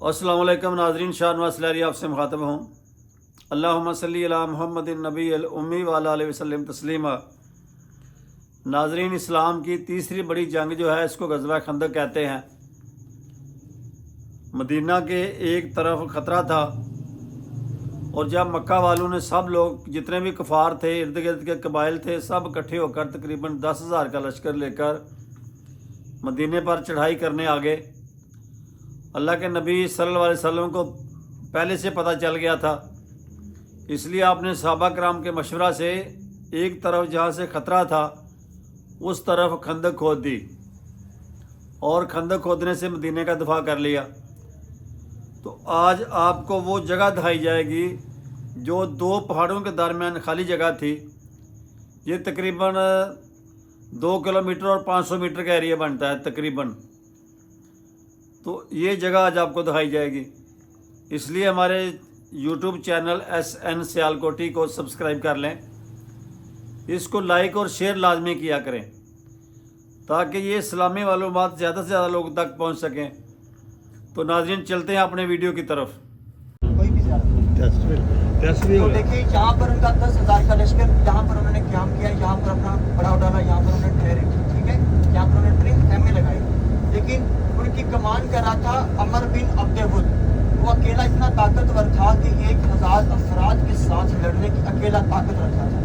अस्सलाम वालेकुम नाज़रीन, शाहनवाज सलारी आपसे मुखातब हूँ। अल्लाहुम्मा सल्ली अला मुहम्मद नबी अल उम्मी व अला अलैहि वसल्लम तस्लीमा। नाज़रीन, इस्लाम की तीसरी बड़ी जंग जो है इसको गज़वा खंदक कहते हैं। मदीना के एक तरफ ख़तरा था और जब मक्का वालों ने सब लोग जितने भी कुफार थे, इर्द गिर्द के कबाइल थे, सब इकट्ठे होकर तकरीबन 10,000 का लश्कर लेकर मदीने पर चढ़ाई करने आ गए। अल्लाह के नबी सल्लल्लाहु अलैहि वसल्लम को पहले से पता चल गया था, इसलिए आपने सहाबा कराम के मशवरा से एक तरफ जहाँ से ख़तरा था उस तरफ खंदक खोद दी और खंदक खोदने से मदीने का दफा कर लिया। तो आज आपको वो जगह दिखाई जाएगी जो दो पहाड़ों के दरमियान खाली जगह थी। ये तकरीबन 2 किलोमीटर और 500 मीटर का एरिया बनता है तकरीबन। तो ये जगह आज आपको दिखाई जाएगी, इसलिए हमारे YouTube चैनल SN सियालकोटी को सब्सक्राइब कर लें, इसको लाइक और शेयर लाजमी किया करें ताकि ये इस्लामी मालूमात ज़्यादा से ज़्यादा लोग तक पहुंच सकें। तो नाज़रीन, चलते हैं अपने वीडियो की तरफ। कोई भी तो देखिए, यहाँ पर उनका 10,000 का लश्कर, यहाँ पर उन्होंने क्याम किया, यहाँ पर अपना पड़ाव डाला, यहाँ पर उन्होंने ठहरे, ठीक है, यहाँ पर उन्होंने ट्रेन एमए लगाई। लेकिन उनकी कमान कर रहा था अमर बिन अब्दुल। वो अकेला इतना ताकतवर था कि 1,000 अफराद के साथ लड़ने की अकेला ताकत रखता था,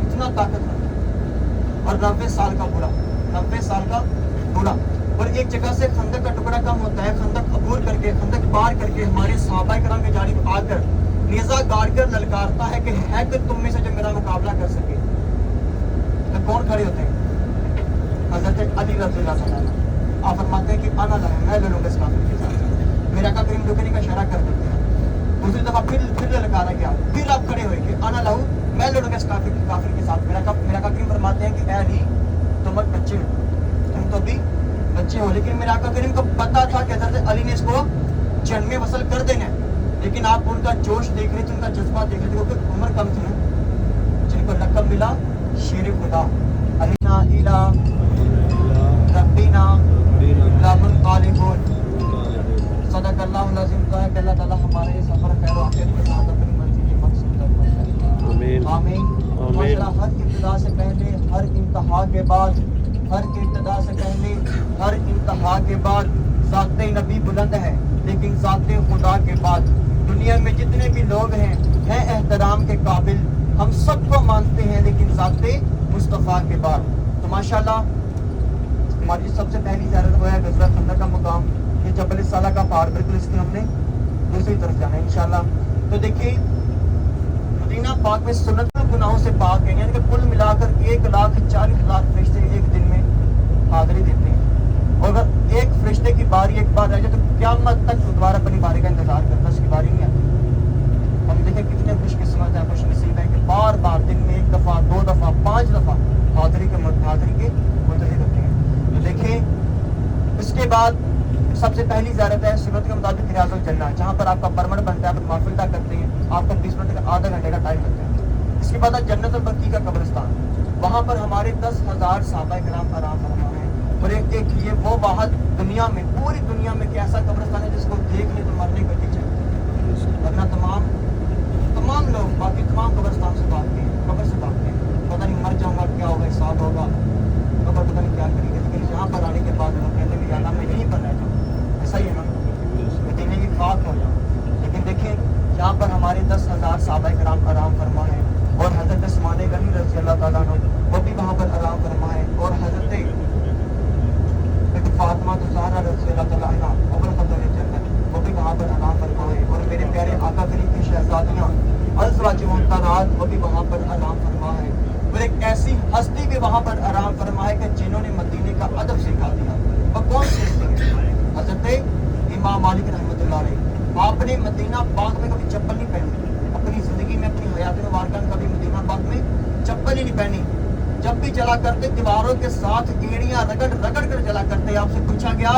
इतना ताकतवर था। और 90 साल का बूढ़ा, 90 साल का बूढ़ा। और एक जगह से खंदक का टुकड़ा कम होता है, खंदक अबूर करके, खंदक पार करके हमारे सहाबा किराम की जानिब आकर नेज़ा गाड़ कर ललकारता है कि है कि तुम में से जो मेरा मुकाबला कर सके। तो कौन खड़े होते हैं? हज़रत अली रज़ियल्लाहु अन्हु। आप फरमाते हैं कि आना ला, मैं लड़ूंगा इस काफिर के साथ। मेरा का करीम रुकने का इशारा कर देते हैं। दूसरी दफा फिर ललकारा गया, फिर आप खड़े हुए कि आना लाऊं, मैं लड़ूंगा इस काफिर के साथ। मेरा का करीम फरमाते हैं कि ऐ अली, तुम बच्चे हो, तुम तो भी बच्चे हो। लेकिन मेरा का करीम को पता था कि हज़रत अली ने इसको जन्मे वसल कर देना है। लेकिन आप उनका जोश देख रहे थे, उनका जज्बा देख रहे थे, क्योंकि उम्र कम थी ना। जिनको लक़ब मिला शेर खुदा, अलीना इला रब्बिना लामुन ग़ालिबून। सदक़ल्लाहुल अज़ीम। तो है कि अल्लाह ताला हमारे सफ़र खैर और आफियत के साथ अपनी मर्ज़ी के मकसूद तक पहुंचाए। आमीन आमीन। हर इब्तिदा से पहले, हर इंतहा के बाद, हर इब्तिदा से पहले, हर इंतहा के बाद ज़ाते नबी बुलंद है, लेकिन ज़ाते खुदा के बाद दुनिया में जितने भी लोग हैं एहतराम के काबिल, हम सबको मानते हैं, लेकिन ज़ाते मुस्तफ़ा के बाद। तो माशाल्लाह हमारी सबसे पहली ज़ियारत हुआ है गज़वा खंदक का मुकाम, ये जबल साला का पहाड़, बिल्कुल इसकी हमने दूसरी तरफ जाना है इंशाल्लाह। तो देखिए, मदीना पाक में सुन्नत गुनाहों से पाक है, यानी कि कुल मिलाकर 1,40,000 फरिश्ते एक दिन में हाज़िरी देते हैं। और अगर एक फरिश्ते की बारी एक बार रह जाए तो क़यामत तक दोबारा अपनी बारी का इंतजार करता, उसकी बारी नहीं आती। हम देखें कितने खुशकिस्मत है, खुशनसीब है कि बार बार दिन में 1 दफ़ा, 2 दफ़ा, 5 दफ़ा हाज़िरी के मुंतज़िर होते हैं। तो देखें, इसके बाद सबसे पहली ज़ियारत है सुन्नत के मुताबिक रियाज़ुल जन्नह, जहाँ पर आपका परमंड बनता है, आप महफिल अदा करते हैं, आपको 20 मिनट का, आधा घंटे का टाइम लगता है। इसके बाद जन्नतुल बकी का कब्रिस्तान, वहाँ पर हमारे 10,000 सहाबा किराम आराम फरमा है। और एक ये वो वाहद दुनिया में, पूरी दुनिया में कि ऐसा कब्रिस्तान है जिसको देख ले तो मरने को जी चाहिए, वरना तमाम लोग बाकी तमाम कब्रिस्तान से भागते हैं, कब्र से भागते हैं, पता नहीं मर जाऊँगा, क्या होगा, हिसाब होगा, कब्र पता नहीं क्या करेंगे। लेकिन यहाँ पर आने के बाद लोग कहते हैं अल्लाह मैं यहीं पर रह जाऊँ, ऐसा ही है ना, मदीने की खाक हो जाऊँ। लेकिन देखें, यहाँ पर हमारे 10,000 सहाबा किराम आराम फरमा है, और हज़रत उस्मान गनी रज़ियल्लाहु ताला अन्हु वो भी वहाँ पर आराम फरमा है, और हज़रत फातिमा ज़हरा रज़ियल्लाहु ताला अन्हा वो भी वहाँ पर आराम फरमा है। और मेरे प्यारे आका करीम की शहज़ादियाँ अज़वाज मुहतरात वो भी वहाँ पर आराम फरमा है। और एक ऐसी हस्ती भी वहाँ पर आराम फरमा है कि जिन्होंने मदीने का अदब सिखा दिया। वो कौन सी हस्ती है? हज़रत इमाम मालिक रहमतुल्लाह अलैह। आपने मदीना पाक में कभी चप्पल नहीं पहनी, अपनी ज़िंदगी में, अपनी हयात मुबारका में कभी मदीना पाक में चप्पल ही नहीं पहनी। जब भी चला करते दीवारों के साथ एड़ियां रगड़ कर चला करते। आपसे पूछा गया,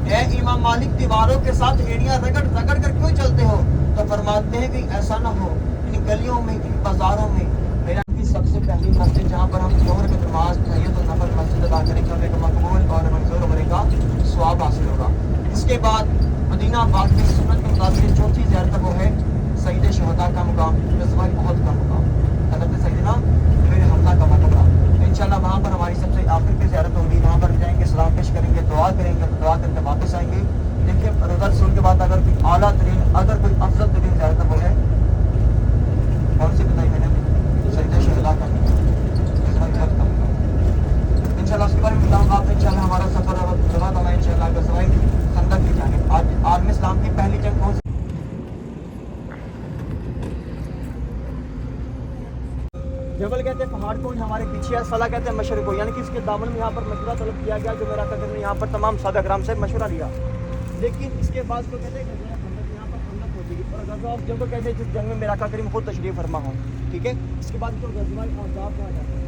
ए इमाम मालिक, दीवारों के साथ एड़ियां रगड़ कर क्यों चलते हो? तो फरमाते हैं कि ऐसा ना हो, इन गलियों में, इन बाजारों में मेरा की सबसे पहली मस्जिद जहाँ पर हम जोहर की नमाज पढ़िए तो नफल मस्जिद अदा करेंगे, मकबूल और मंजूर होने का सवाब हासिल होगा। इसके बाद मदीना पाक में की सुन्नत के मुताबिक चौथी ज़ियारत वो है सईद शुहदा का मुकाम, ग़ज़वा उहद का मुकाम, हज़रत सैयदना फिर हमजा का मकाम। इंशाल्लाह वहाँ पर हमारी सबसे आखिर की ज़ियारत होगी, वहाँ पर जाएंगे, सलाम पेश करेंगे, दुआ करेंगे, दुआ करके वापस आएंगे। देखिए रोज़ा रसूल के बाद अगर कोई आला तरीन, अगर कोई अफजल तरीन ज़ियारत वो है, कौन सी बताई मैंने? सईद शुहदा का मुकाम, ग़ज़वा उहद का मुकाम। इंशाल्लाह उसके बारे में बताऊँगा आपको। इंशाल्लाह हमारा सफ़र शुरुआत होगा इंशाल्लाह ग़ज़वा खंदक की जानिब। आज आलम इस्लाम की पहली जंग कौन सी? जबल कहते हैं पहाड़ को, हमारे पीछे है, सला कहते हैं मशरक़ को, यानी कि इसके दामन में यहाँ पर मशवरा तलब किया गया, जो मेरा कदर ने यहाँ पर तमाम सादा ग्राम से मशवरा लिया। लेकिन इसके बाद को कहते हैं ग़ज़वा खंदक, यहाँ पर खंदक होती है, और ग़ज़वा जब कहते हैं जिस जंग में मेरा करीम खुद तशरीफ़ फरमा हो, ठीक है। इसके बाद इसको ग़ज़वा अहज़ाब कहा जाता है,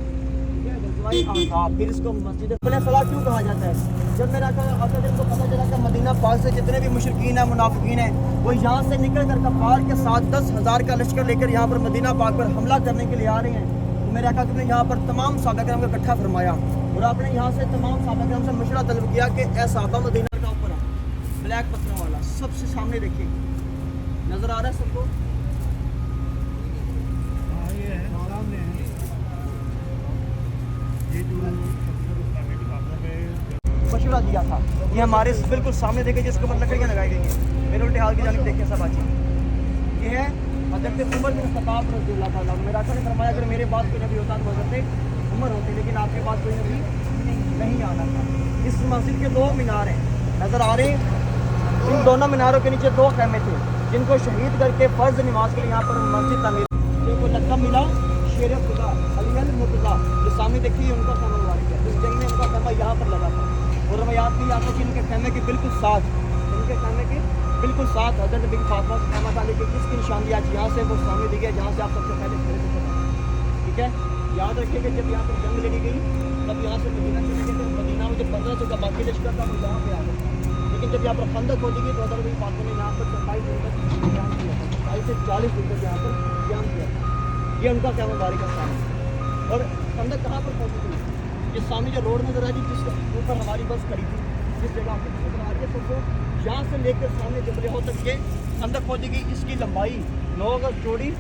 ठीक है, ग़ज़वा अहज़ाब। फिर इसको मस्जिद सलाह क्यों कहा जाता है? जब मेरा करीम को पता चला कि मदीना पाक से जितने भी मुशरिकीन हैं, मुनाफिकीन हैं, वो यहाँ से निकल कर कफ़ार के साथ 10,000 का लश्कर लेकर यहाँ पर मदीना पाक पर हमला करने के लिए आ रहे हैं। मेरे आका ने यहाँ पर तमाम सहाबा किराम को इकट्ठा फरमाया, और आपने यहाँ से तमाम सहाबा किराम से मशवरा तलब किया कि ए सहाबा मदीना का ऊपर ब्लैक पत्थरों वाला सबसे सामने देखिए, नज़र आ रहा है सबको? मशवरा दिया था, ये हमारे बिल्कुल सामने देखे, जिसके ऊपर लकड़ियाँ लगाई गई हैं। मेरे उल्टे हाल की जानिब देखें सब आज, ये है हज़रत उमर बिन ख़त्ताब रज़ियल्लाहु ताला अन्हु। मेरा आका ने फरमाया अगर मेरे पास कोई नबी होता तो हज़रत उमर होते, लेकिन आपके पास कोई नबी नहीं आना था। इस मस्जिद के 2 मीनार हैं, नज़र आ रहे हैं। इन दोनों मीनारों के नीचे 2 खैमे थे, जिनको शहीद करके फ़र्ज़ नमाज के लिए यहाँ पर मस्जिद तामीर, जिनको लक़ब मिला शेर खुदा अली अल मुर्तज़ा। जो सामने देखिए उनका खैमा वारिस है, इस जंग में उनका खैमा यहाँ पर लगा था। और रवायात में आता है कि इनके खैमे के बिल्कुल साथ, इनके खैमे के बिल्कुल साथ हज़रत बिन फातिमा रहमत अलैहा की किसकी निशानी आज यहाँ से वो सामने दी गई, जहाँ से आप सबसे पहले खड़े थे, ठीक है। याद रखिएगा जब यहाँ पर जंग लड़ी गई तब यहाँ से मदीना चले गए थे, मदीना में जब 1500 का बाकी लश्कर था वो यहाँ पे आ गया। लेकिन जब यहाँ पर खंदक खोली गई तो हज़रत बिन फातिमा ने यहाँ पर 27 दिन तक क़याम किया था, 27 से 40 दिन तक यहाँ पर क़याम किया था। ये उनका क़याम बारी का स्थान है। और खंदक कहाँ पर पहुँची थी? ये सामने जो रोड नजर आई थी, जिसके ऊपर हमारी बस खड़ी थी, जिस जगह पे नजर आ रही है, तो वो यहाँ से लेकर सामने जबल उहद तक ये खंदक पहुँची गई। इसकी लंबाई 9 गज चौड़ी